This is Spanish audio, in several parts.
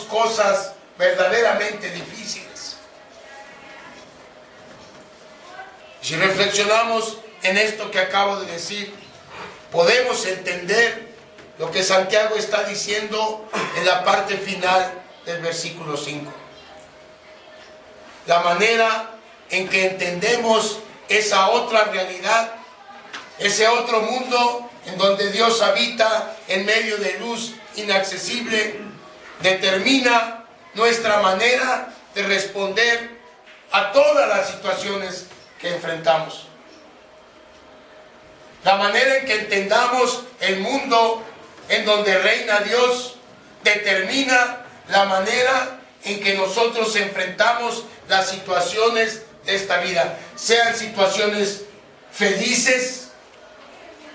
cosas verdaderamente difíciles. Si reflexionamos en esto que acabo de decir, podemos entender lo que Santiago está diciendo en la parte final del versículo 5. La manera en que entendemos esa otra realidad, ese otro mundo en donde Dios habita en medio de luz inaccesible, determina nuestra manera de responder a todas las situaciones que enfrentamos. La manera en que entendamos el mundo en donde reina Dios determina la manera en que nosotros enfrentamos las situaciones de esta vida, sean situaciones felices,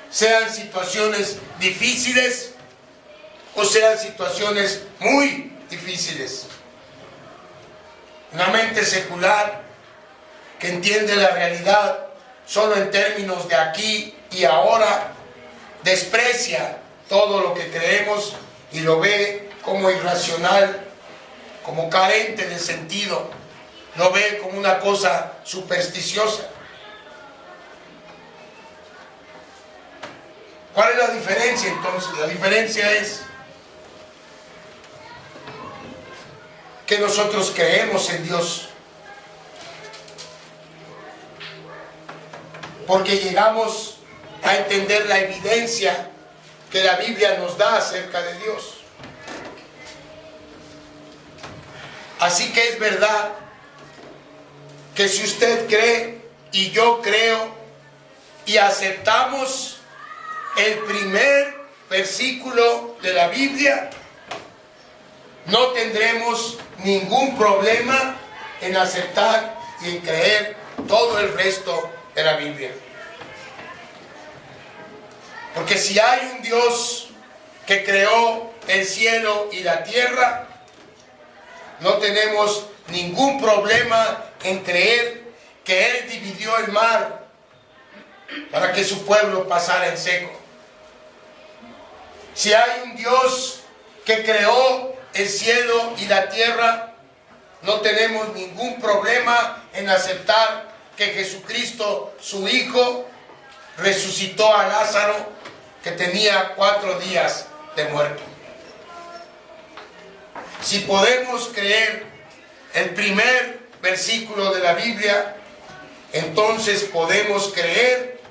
sean situaciones difíciles o sean situaciones muy difíciles. Una mente secular que entiende la realidad solo en términos de aquí y ahora desprecia todo lo que creemos y lo ve como irracional, como carente de sentido, lo ve como una cosa supersticiosa. ¿Cuál es la diferencia entonces? La diferencia es que nosotros creemos en Dios, porque llegamos a entender la evidencia que la Biblia nos da acerca de Dios. Así que es verdad que si usted cree y yo creo y aceptamos el primer versículo de la Biblia, no tendremos ningún problema en aceptar y en creer todo el resto de la Biblia. Porque si hay un Dios que creó el cielo y la tierra, no tenemos ningún problema en creer que Él dividió el mar para que su pueblo pasara en seco. Si hay un Dios que creó el cielo y la tierra, no tenemos ningún problema en aceptar que Jesucristo, su Hijo, resucitó a Lázaro, que tenía 4 días de muerto. Si podemos creer el primer versículo de la Biblia, entonces podemos creer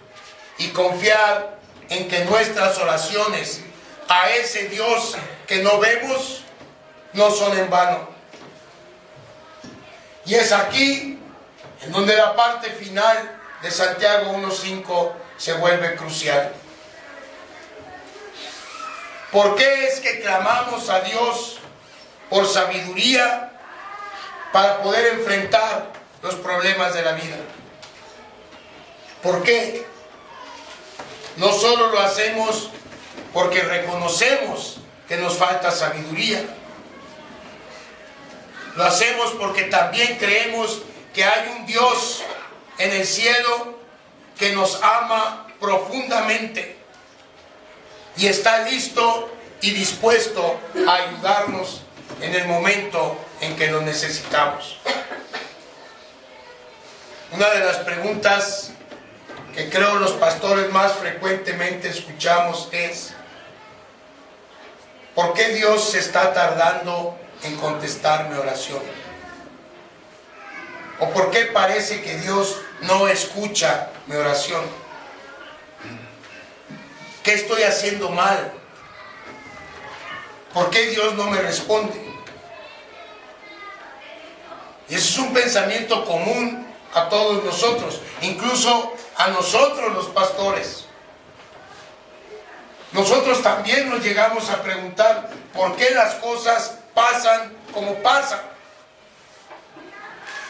y confiar en que nuestras oraciones a ese Dios que no vemos no son en vano. Y es aquí en donde la parte final de Santiago 1:5 se vuelve crucial. ¿Por qué es que clamamos a Dios por sabiduría para poder enfrentar los problemas de la vida? ¿Por qué? No solo lo hacemos porque reconocemos que nos falta sabiduría, lo hacemos porque también creemos que hay un Dios en el cielo que nos ama profundamente y está listo y dispuesto a ayudarnos en el momento en que lo necesitamos. Una de las preguntas que creo los pastores más frecuentemente escuchamos es: ¿por qué Dios se está tardando en contestar mi oración? ¿O por qué parece que Dios no escucha mi oración? ¿Qué estoy haciendo mal? ¿Por qué Dios no me responde? Y ese es un pensamiento común a todos nosotros, incluso a nosotros los pastores. Nosotros también nos llegamos a preguntar por qué las cosas pasan como pasan,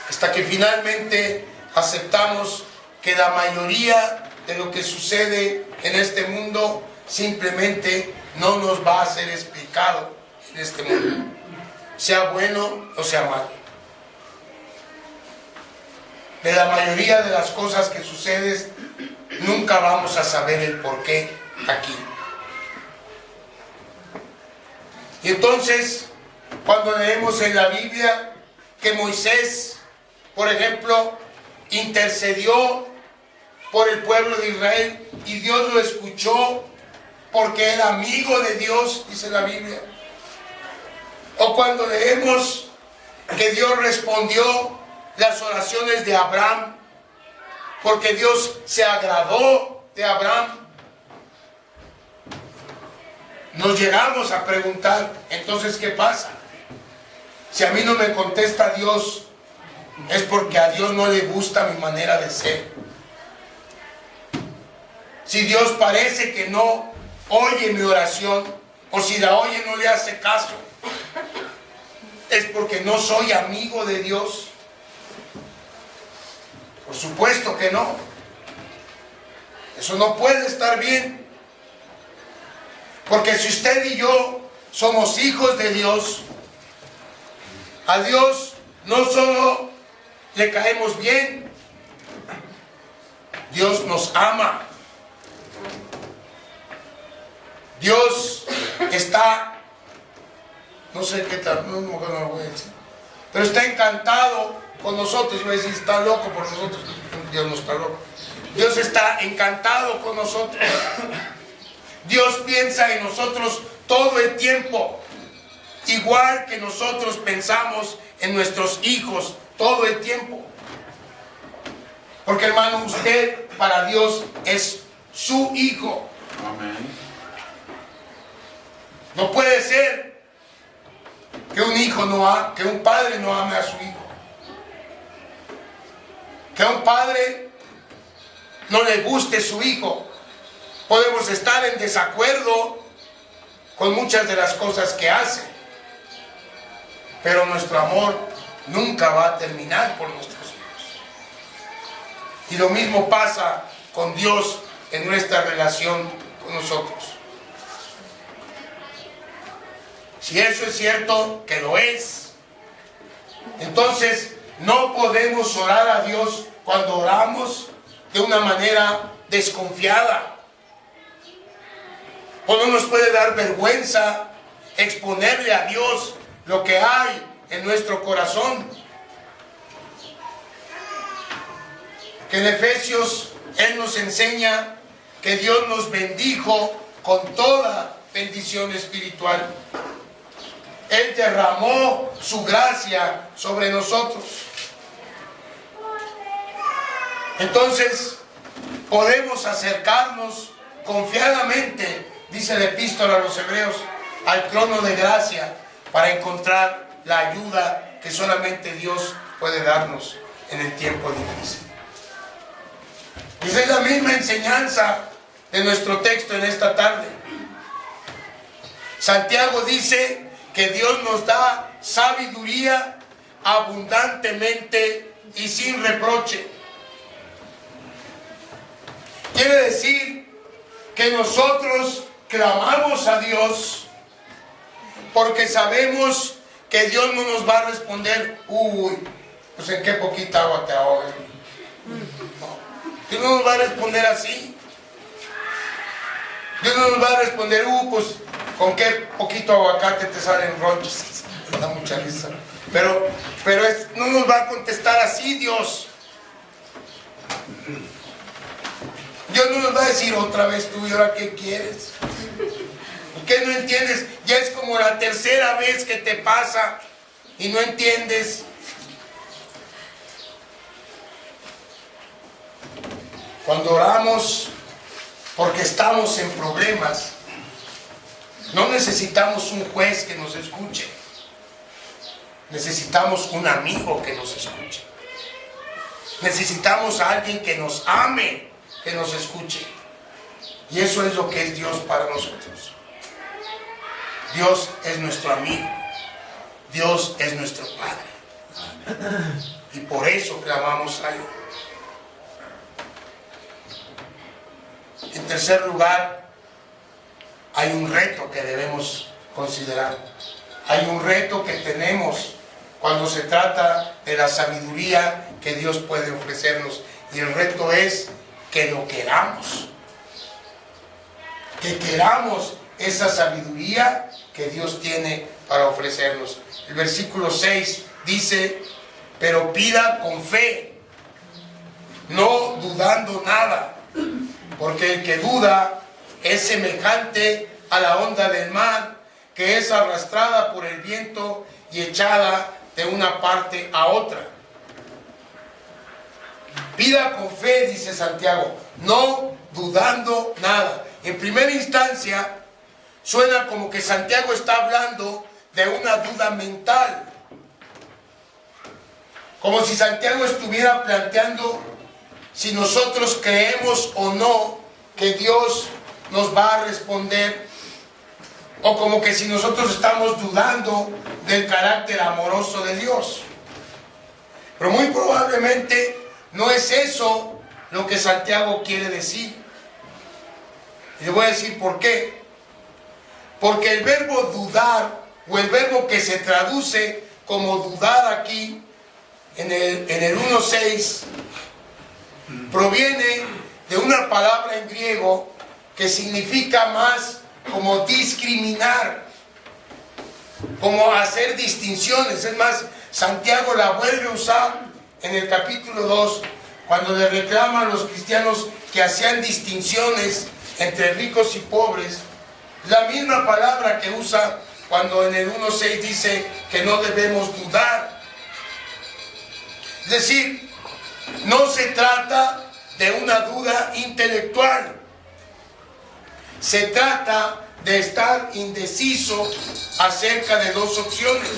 hasta que finalmente aceptamos que la mayoría de lo que sucede en este mundo simplemente no nos va a ser explicado en este mundo, sea bueno o sea malo. De la mayoría de las cosas que suceden nunca vamos a saber el porqué aquí. Y entonces Cuando leemos en la Biblia que Moisés, por ejemplo, intercedió por el pueblo de Israel y Dios lo escuchó porque era amigo de Dios, dice la Biblia. O cuando leemos que Dios respondió las oraciones de Abraham porque Dios se agradó de Abraham. Nos llegamos a preguntar, entonces, ¿qué pasa? Si a mí no me contesta Dios, es porque a Dios no le gusta mi manera de ser. Si Dios parece que no oye mi oración, o si la oye no le hace caso, es porque no soy amigo de Dios. Por supuesto que no. Eso no puede estar bien. Porque si usted y yo somos hijos de Dios, a Dios no solo le caemos bien, Dios nos ama. Dios está, no sé qué tal, no lo voy a decir, pero está encantado con nosotros. Yo voy a decir, está loco por nosotros. Dios no está loco. Dios está encantado con nosotros. Dios piensa en nosotros todo el tiempo, igual que nosotros pensamos en nuestros hijos todo el tiempo. Porque, hermano, usted para Dios es su hijo. Amén. No puede ser que que un padre no ame a su hijo. Que a un padre no le guste su hijo. Podemos estar en desacuerdo con muchas de las cosas que hace, pero nuestro amor nunca va a terminar por nuestros hijos. Y lo mismo pasa con Dios en nuestra relación con nosotros. Si eso es cierto, que lo es, entonces no podemos orar a Dios cuando oramos de una manera desconfiada. O no nos puede dar vergüenza exponerle a Dios lo que hay en nuestro corazón. Que en Efesios Él nos enseña que Dios nos bendijo con toda bendición espiritual. Él derramó su gracia sobre nosotros. Entonces, podemos acercarnos confiadamente, dice la epístola a los Hebreos, al trono de gracia para encontrar la ayuda que solamente Dios puede darnos en el tiempo difícil. Y esa es la misma enseñanza de nuestro texto en esta tarde. Santiago dice que Dios nos da sabiduría abundantemente y sin reproche. Quiere decir que nosotros clamamos a Dios porque sabemos que Dios no nos va a responder, uy, pues en qué poquita agua te ahogas. No. Dios no nos va a responder así. Dios no nos va a responder, pues con qué poquito aguacate te salen ronchas. Me da mucha risa. Pero no nos va a contestar así Dios. Dios no nos va a decir otra vez tú, ¿y ahora qué quieres? ¿Qué no entiendes? Ya es como la tercera vez que te pasa y no entiendes. Cuando oramos porque estamos en problemas, no necesitamos un juez que nos escuche. Necesitamos un amigo que nos escuche. Necesitamos a alguien que nos ame, que nos escuche. Y eso es lo que es Dios para nosotros. Dios es nuestro amigo. Dios es nuestro Padre. Y por eso clamamos a Él. En tercer lugar, hay un reto que debemos considerar. Hay un reto que tenemos cuando se trata de la sabiduría que Dios puede ofrecernos. Y el reto es que lo queramos. Que queramos esa sabiduría que Dios tiene para ofrecernos. el versículo 6 dice, pero pida con fe, no dudando nada, porque el que duda es semejante a la onda del mar, que es arrastrada por el viento y echada de una parte a otra. Pida con fe, dice Santiago, no dudando nada. En primera instancia, suena como que Santiago está hablando de una duda mental. Como si Santiago estuviera planteando si nosotros creemos o no que Dios nos va a responder, o como que si nosotros estamos dudando del carácter amoroso de Dios. Pero muy probablemente no es eso lo que Santiago quiere decir. Y le voy a decir por qué. Porque el verbo dudar, o el verbo que se traduce como dudar aquí, en el 1.6, proviene de una palabra en griego que significa más como discriminar, como hacer distinciones. Es más, Santiago la vuelve a usar en el capítulo 2, cuando le reclama a los cristianos que hacían distinciones entre ricos y pobres. La misma palabra que usa cuando en el 1.6 dice que no debemos dudar. Es decir, no se trata de una duda intelectual. Se trata de estar indeciso acerca de dos opciones.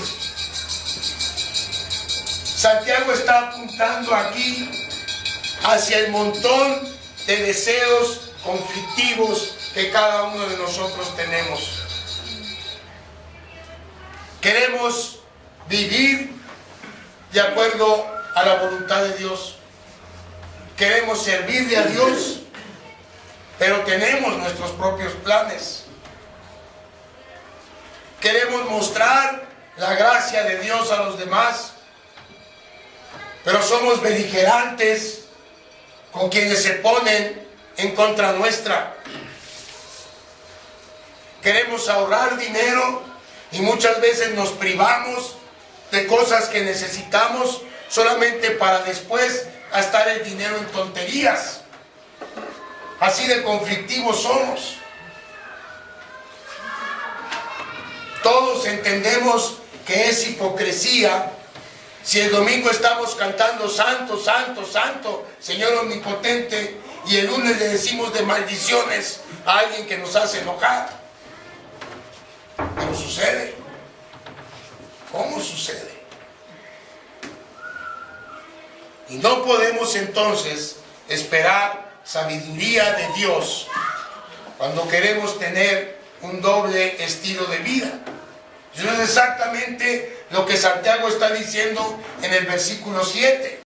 Santiago está apuntando aquí hacia el montón de deseos conflictivos que cada uno de nosotros tenemos. Queremos vivir de acuerdo a la voluntad de Dios. Queremos servirle a Dios, pero tenemos nuestros propios planes. Queremos mostrar la gracia de Dios a los demás, pero somos beligerantes con quienes se ponen en contra nuestra. Queremos ahorrar dinero y muchas veces nos privamos de cosas que necesitamos solamente para después gastar el dinero en tonterías. Así de conflictivos somos. Todos entendemos que es hipocresía si el domingo estamos cantando Santo, Santo, Santo, Señor Omnipotente, y el lunes le decimos de maldiciones a alguien que nos hace enojar. Pero sucede. ¿Cómo sucede? Y no podemos entonces esperar sabiduría de Dios cuando queremos tener un doble estilo de vida. Eso es exactamente lo que Santiago está diciendo en el versículo 7.